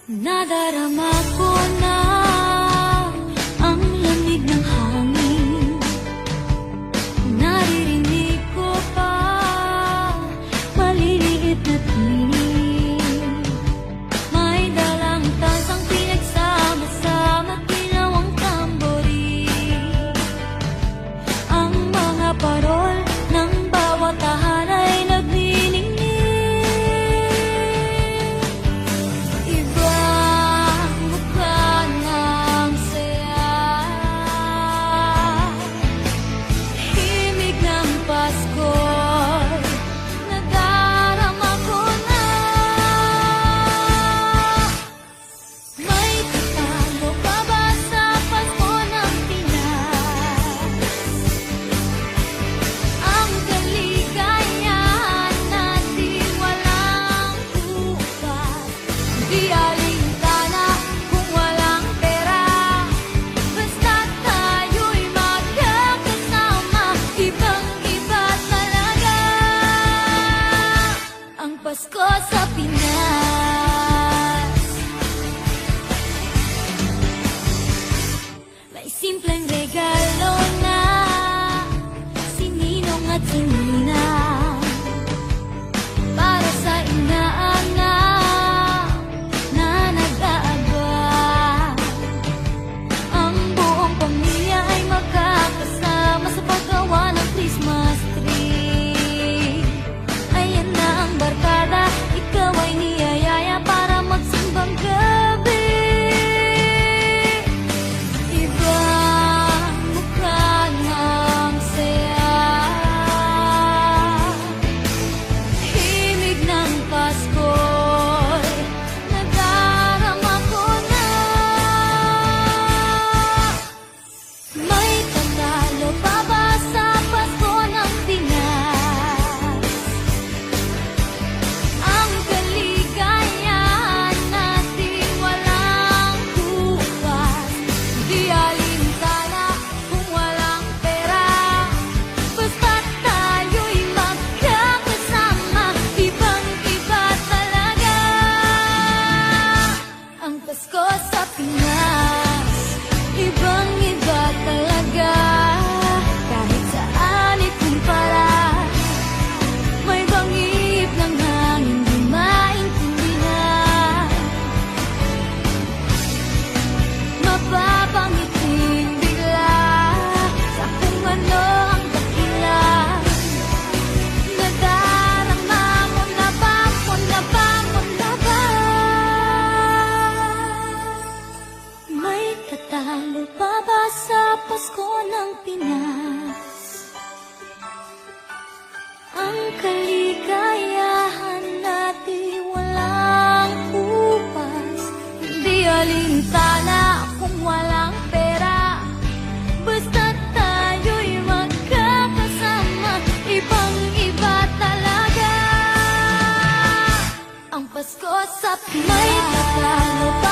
Nadarama ko na ang lamig ng hangin. Naririnig ko pa maliliit na tinig. May dalang tansang pinagsama-sama, ginawang tamborin. Ang mga parol ng bawat tahan ay nagniningning. Pasko sa Pinas. May simpleng regalo na si Ninong at si Nina para sa inaanak na nag-aaba. Ang buong pamilya ay magkakasama sa paggawa ng Christmas tree. Ayan na ang barkada, ikaw ay niyayaya para magsimbang gabi. Ibang mukha ng saya, himig ng Pasko'y nadarama ko na. May tatalo pa ba sa Pasko ng Pinas? Ang kaligayahan natin walang bukas. Di alintana kung walang pera, basta't tayo'y magkakasama. Ibang-iba talaga ang Pasko sa Pinas. Ibang-iba talaga, kahit saan ikumpara. May bangib ng hangin di maintindihan, mapapangiting bigla sa kung ano ang dakilan. Nadarama mo na ba, mo na ba, mo na ba? May tatalo pa ba sa Pasko ng Pinas? Ang kaligayahan natin walang upas. Hindi alintana kung walang pera, basta't tayo'y magkakasama. Ibang-iba talaga ang Pasko sa Pinas. May tatalo pa